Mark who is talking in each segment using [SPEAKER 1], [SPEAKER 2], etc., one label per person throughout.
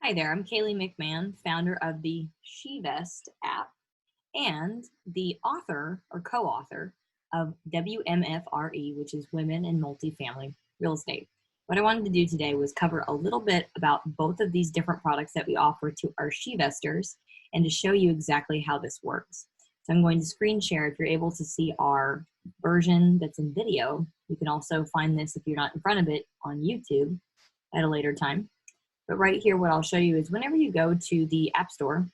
[SPEAKER 1] Hi there, I'm Kaylee McMahon, founder of the SheVest app and the author or co-author of WMFRE, which is Women in Multifamily Real Estate. What I wanted to do today was cover a little bit about both of these different products that we offer to our SheVesters and to show you exactly how this works. So I'm going to screen share if you're able to see our version that's in video. You can also find this if you're not in front of it on YouTube at a later time. But right here, what I'll show you is whenever you go to the App Store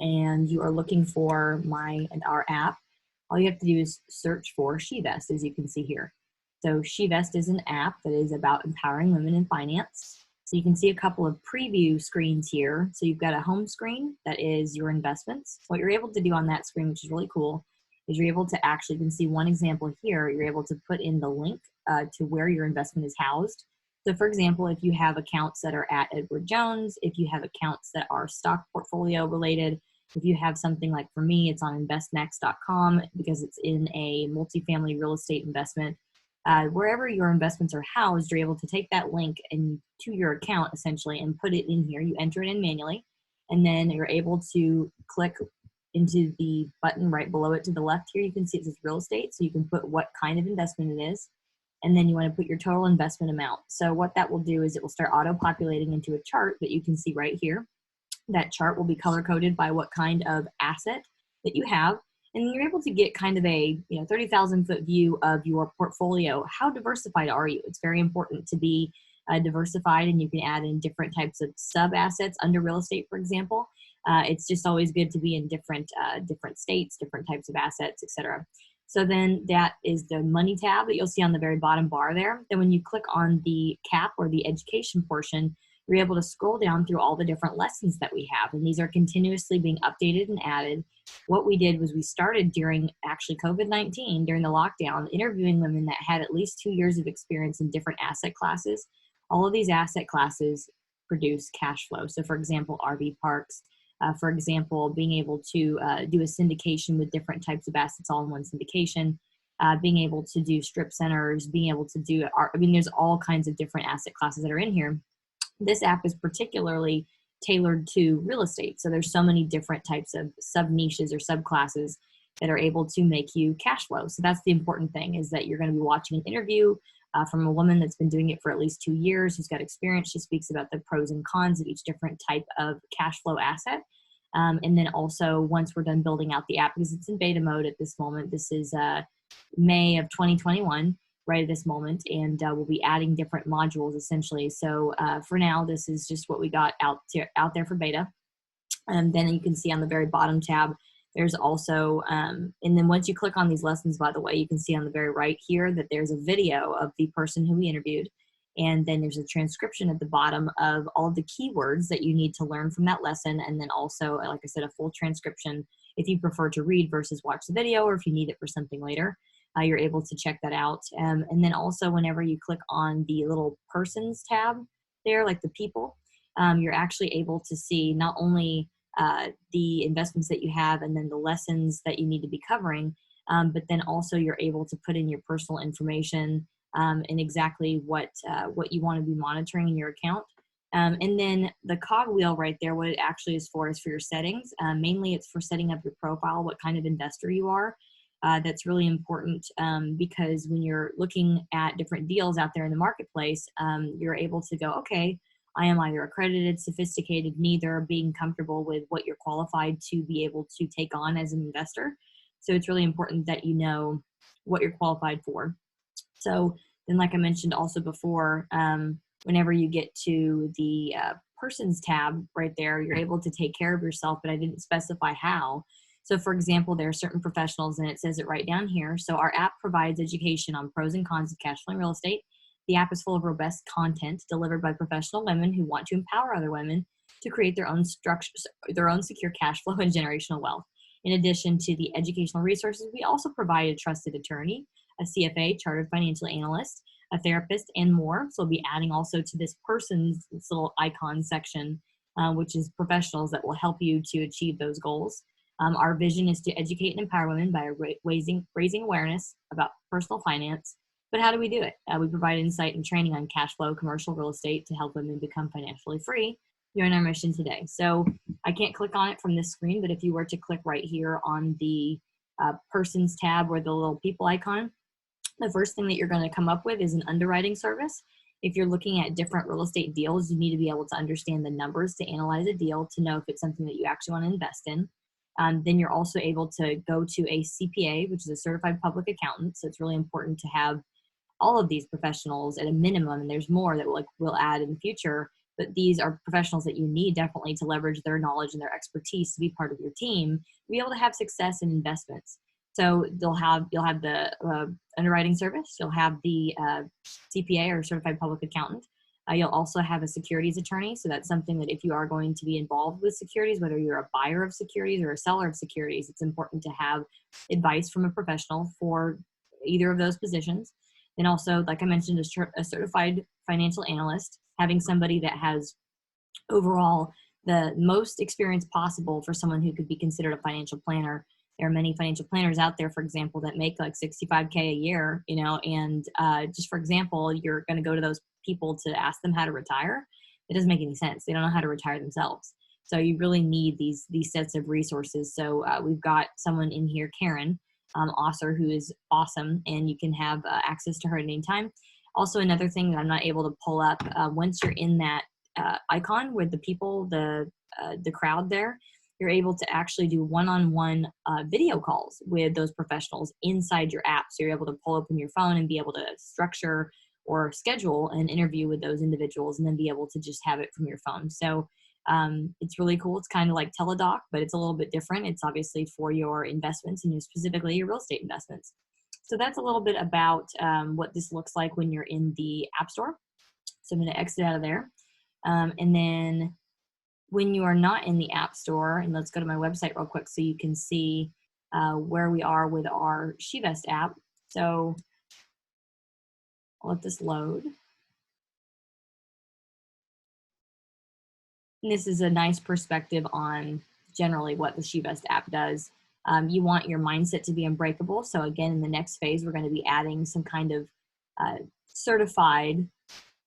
[SPEAKER 1] and you are looking for our app, all you have to do is search for SheVest, as you can see here. So SheVest is an app that is about empowering women in finance. So you can see a couple of preview screens here. So you've got a home screen that is your investments. What you're able to do on that screen, which is really cool, is you're able to actually, you can see one example here, you're able to put in the link to where your investment is housed. So for example, if you have accounts that are at Edward Jones, if you have accounts that are stock portfolio related, if you have something like for me, it's on investnext.com because it's in a multifamily real estate investment. Wherever your investments are housed, you're able to take that link and to your account essentially and put it in here. You enter it in manually, and then you're able to click into the button right below it to the left here. You can see it says real estate, so you can put what kind of investment it is. And then you want to put your total investment amount. So what that will do is it will start auto-populating into a chart that you can see right here. That chart will be color-coded by what kind of asset that you have. And you're able to get kind of a 30,000-foot view of your portfolio. How diversified are you? It's very important to be diversified, and you can add in different types of sub-assets under real estate, for example. It's just always good to be in different states, different types of assets, etc. So then that is the money tab that you'll see on the very bottom bar there. Then when you click on the cap or the education portion, you're able to scroll down through all the different lessons that we have. And these are continuously being updated and added. What we did was we started during actually COVID-19, during the lockdown, interviewing women that had at least 2 years of experience in different asset classes. All of these asset classes produce cash flow. So for example, RV parks, for example, being able to do a syndication with different types of assets all in one syndication, being able to do strip centers, being able to do, there's all kinds of different asset classes that are in here. This app is particularly tailored to real estate. So there's so many different types of sub niches or subclasses that are able to make you cash flow. So that's the important thing, is that you're going to be watching an interview from a woman that's been doing it for at least 2 years, who's got experience. She speaks about the pros and cons of each different type of cash flow asset. And then also once we're done building out the app, because it's in beta mode at this moment, this is May of 2021, right at this moment, and we'll be adding different modules essentially. So for now, this is just what we got out there for beta. And then you can see on the very bottom tab, there's also, and then once you click on these lessons, by the way, you can see on the very right here that there's a video of the person who we interviewed. And then there's a transcription at the bottom of all of the keywords that you need to learn from that lesson. And then also, like I said, a full transcription if you prefer to read versus watch the video, or if you need it for something later, you're able to check that out. And then also whenever you click on the little persons tab there, like the people, you're actually able to see not only the investments that you have and then the lessons that you need to be covering, but then also you're able to put in your personal information and exactly what you want to be monitoring in your account. And then the cog wheel right there, what it actually is for your settings. Mainly it's for setting up your profile, what kind of investor you are. That's really important because when you're looking at different deals out there in the marketplace, you're able to go, okay, I am either accredited, sophisticated, neither, being comfortable with what you're qualified to be able to take on as an investor. So it's really important that you know what you're qualified for. So then, like I mentioned also before, whenever you get to the persons tab right there, you're able to take care of yourself, but I didn't specify how. So for example, there are certain professionals, and it says it right down here. So our app provides education on pros and cons of cash flowing real estate. The app is full of robust content delivered by professional women who want to empower other women to create their own structures, their own secure cash flow and generational wealth. In addition to the educational resources, we also provide a trusted attorney, a CFA, chartered financial analyst, a therapist, and more. So we'll be adding also to this person's little icon section, which is professionals that will help you to achieve those goals. Our vision is to educate and empower women by raising awareness about personal finance. But how do we do it? We provide insight and training on cash flow, commercial real estate to help women become financially free. join our mission today. So I can't click on it from this screen, but if you were to click right here on the persons tab or the little people icon, the first thing that you're going to come up with is an underwriting service. If you're looking at different real estate deals, you need to be able to understand the numbers to analyze a deal to know if it's something that you actually want to invest in. Then you're also able to go to a CPA, which is a certified public accountant. So it's really important to have all of these professionals at a minimum, and there's more that we'll add in the future, but these are professionals that you need definitely to leverage their knowledge and their expertise to be part of your team, to be able to have success in investments. So you'll have the underwriting service, you'll have the CPA or certified public accountant. You'll also have a securities attorney. So that's something that if you are going to be involved with securities, whether you're a buyer of securities or a seller of securities, it's important to have advice from a professional for either of those positions. Then also, like I mentioned, a certified financial analyst, having somebody that has overall the most experience possible for someone who could be considered a financial planner. There are many financial planners out there, for example, that make like $65K a year, and just for example, you're going to go to those people to ask them how to retire. It doesn't make any sense. They don't know how to retire themselves. So you really need these sets of resources. So we've got someone in here, Karen, Osser, who is awesome, and you can have access to her at any time. Also, another thing that I'm not able to pull up, once you're in that icon with the people, the crowd there, you're able to actually do one-on-one video calls with those professionals inside your app. So you're able to pull open your phone and be able to structure or schedule an interview with those individuals and then be able to just have it from your phone. So it's really cool. It's kind of like Teledoc, but it's a little bit different. It's obviously for your investments and specifically your real estate investments. So that's a little bit about what this looks like when you're in the App Store. So I'm going to exit out of there. And then when you are not in the App Store, and let's go to my website real quick so you can see where we are with our SheVest app. So I'll let this load. And this is a nice perspective on generally what the SheVest app does. You want your mindset to be unbreakable. So again, in the next phase, we're going to be adding some kind of certified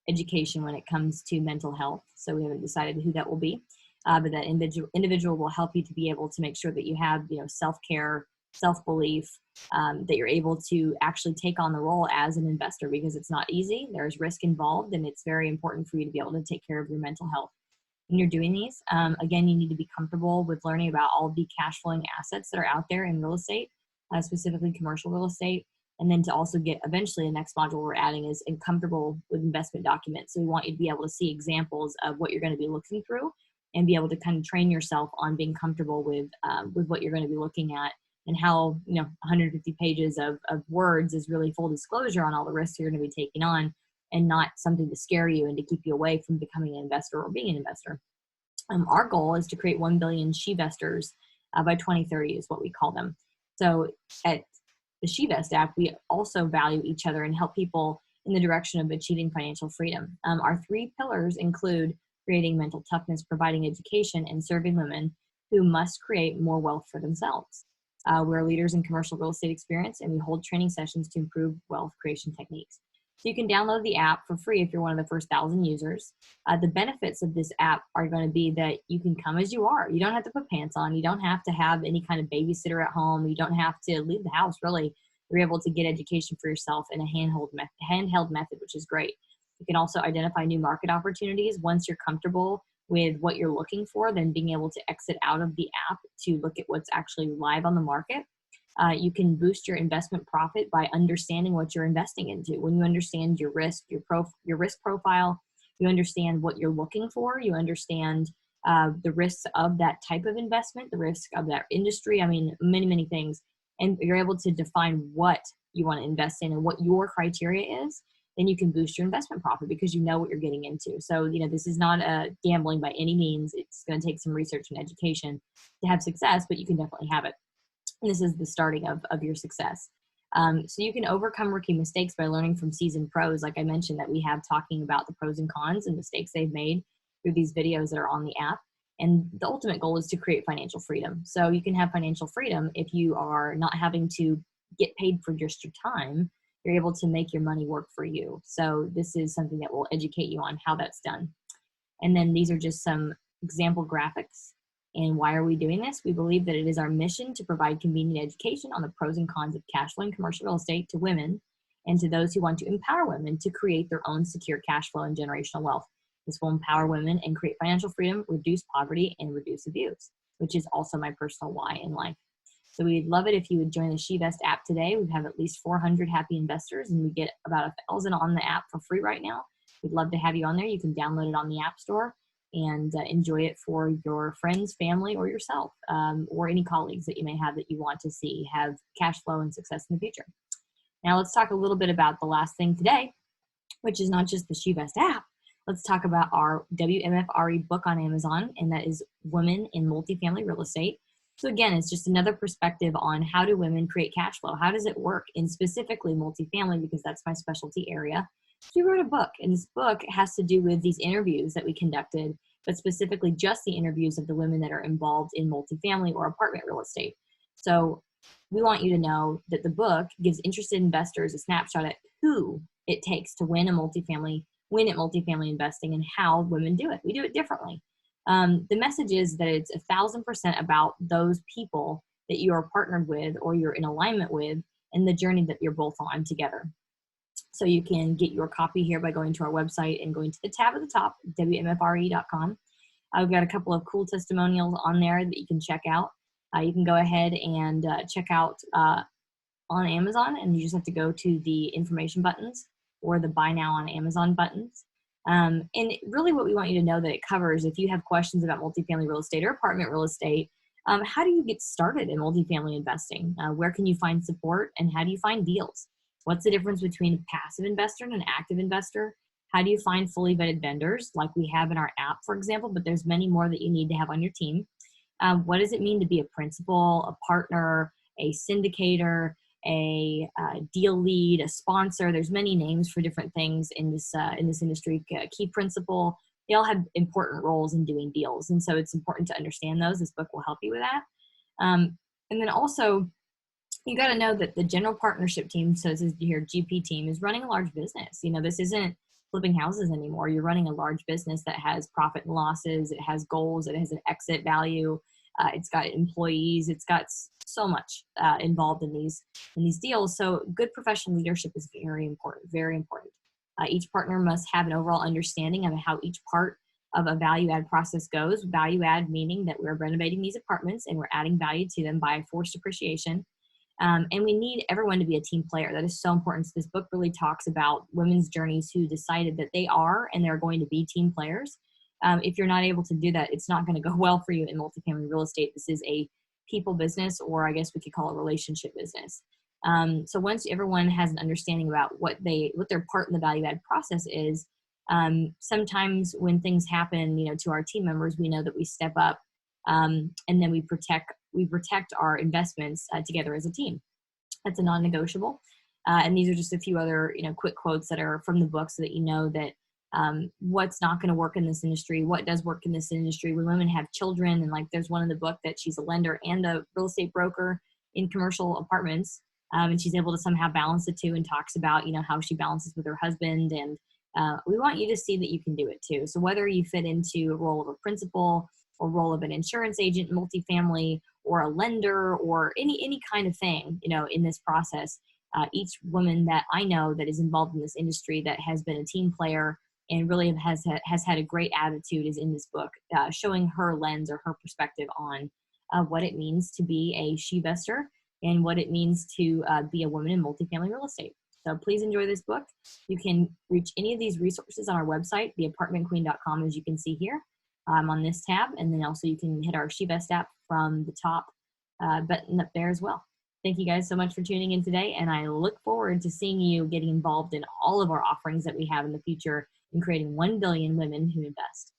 [SPEAKER 1] education when it comes to mental health. So we haven't decided who that will be, but that individual will help you to be able to make sure that you have, self-care, self-belief, that you're able to actually take on the role as an investor, because it's not easy. There's risk involved, and it's very important for you to be able to take care of your mental health when you're doing these. Again, you need to be comfortable with learning about all the cash flowing assets that are out there in real estate, specifically commercial real estate. And then to also get eventually the next module we're adding is comfortable with investment documents. So we want you to be able to see examples of what you're going to be looking through and be able to kind of train yourself on being comfortable with what you're going to be looking at, and how 150 pages of words is really full disclosure on all the risks you're going to be taking on, and not something to scare you and to keep you away from becoming an investor or being an investor. Our goal is to create 1 billion SheVesters by 2030 is what we call them. So at the SheVest app, we also value each other and help people in the direction of achieving financial freedom. Our 3 pillars include creating mental toughness, providing education, and serving women who must create more wealth for themselves. We're leaders in commercial real estate experience, and we hold training sessions to improve wealth creation techniques. So you can download the app for free if you're one of the first 1,000 users. The benefits of this app are going to be that you can come as you are. You don't have to put pants on. You don't have to have any kind of babysitter at home. You don't have to leave the house, really. You're able to get education for yourself in a handheld method, which is great. You can also identify new market opportunities once you're comfortable with what you're looking for, then being able to exit out of the app to look at what's actually live on the market. You can boost your investment profit by understanding what you're investing into. When you understand your risk, your risk profile, you understand what you're looking for, you understand the risks of that type of investment, the risk of that industry, many, many things. And you're able to define what you want to invest in and what your criteria is, then you can boost your investment profit because you know what you're getting into. So, this is not gambling by any means. It's going to take some research and education to have success, but you can definitely have it. This is the starting of your success. So you can overcome rookie mistakes by learning from seasoned pros, like I mentioned, that we have talking about the pros and cons and mistakes they've made through these videos that are on the app. And the ultimate goal is to create financial freedom. So you can have financial freedom if you are not having to get paid for just your time. You're able to make your money work for you. So this is something that will educate you on how that's done. And then these are just some example graphics. And why are we doing this? We believe that it is our mission to provide convenient education on the pros and cons of cash flow and commercial real estate to women and to those who want to empower women to create their own secure cash flow and generational wealth. This will empower women and create financial freedom, reduce poverty, and reduce abuse, which is also my personal why in life. So we'd love it if you would join the SheVest app today. We have at least 400 happy investors, and we get about 1,000 on the app for free right now. We'd love to have you on there. You can download it on the App Store and enjoy it for your friends, family, or yourself, or any colleagues that you may have that you want to see have cash flow and success in the future. Now let's talk a little bit about the last thing today, which is not just the SheVest app. Let's talk about our WMFRE book on Amazon, and that is Women in Multifamily Real Estate. So again, it's just another perspective on how do women create cash flow? How does it work in specifically multifamily, because that's my specialty area. So we wrote a book, and this book has to do with these interviews that we conducted, but specifically just the interviews of the women that are involved in multifamily or apartment real estate. So we want you to know that the book gives interested investors a snapshot at who it takes to win at multifamily investing and how women do it. We do it differently. The message is that it's 1,000% about those people that you are partnered with or you're in alignment with and the journey that you're both on together. So you can get your copy here by going to our website and going to the tab at the top, WMFRE.com. I've got a couple of cool testimonials on there that you can check out. You can go ahead and check out on Amazon, and you just have to go to the information buttons or the buy now on Amazon buttons. And really what we want you to know that it covers, if you have questions about multifamily real estate or apartment real estate, how do you get started in multifamily investing? Where can you find support, and how do you find deals? What's the difference between a passive investor and an active investor? How do you find fully vetted vendors like we have in our app, for example, but there's many more that you need to have on your team. What does it mean to be a principal, a partner, a syndicator, a deal lead, a sponsor? There's many names for different things in this industry. Key principal, they all have important roles in doing deals. And so it's important to understand those. This book will help you with that. And then also, you got to know that the general partnership team, so this is your GP team, is running a large business. You know, this isn't flipping houses anymore. You're running a large business that has profit and losses. It has goals. It has an exit value. It's got employees. It's got so much involved in these deals. So good professional leadership is very important, very important. Each partner must have an overall understanding of how each part of a value add process goes. Value add meaning that we're renovating these apartments and we're adding value to them by forced appreciation. And we need everyone to be a team player. That is so important. So this book really talks about women's journeys who decided that they are and they're going to be team players. If you're not able to do that, it's not going to go well for you in multifamily real estate. This is a people business, or I guess we could call it a relationship business. So once everyone has an understanding about what their part in the value add process is, sometimes when things happen, to our team members, we know that we step up and then we protect our investments together as a team. That's a non-negotiable. And these are just a few other, quick quotes that are from the book so that you know that what's not going to work in this industry, what does work in this industry. When women have children, and like there's one in the book that she's a lender and a real estate broker in commercial apartments, and she's able to somehow balance the two and talks about, how she balances with her husband. And we want you to see that you can do it too. So whether you fit into a role of a principal or role of an insurance agent, multifamily, or a lender, or any kind of thing, in this process, each woman that I know that is involved in this industry that has been a team player and really has had a great attitude is in this book, showing her lens or her perspective on what it means to be a SheVester and what it means to be a woman in multifamily real estate. So please enjoy this book. You can reach any of these resources on our website, theapartmentqueen.com, as you can see here on this tab. And then also you can hit our SheVest app from the top button up there as well. Thank you guys so much for tuning in today. And I look forward to seeing you getting involved in all of our offerings that we have in the future in creating 1 billion women who invest.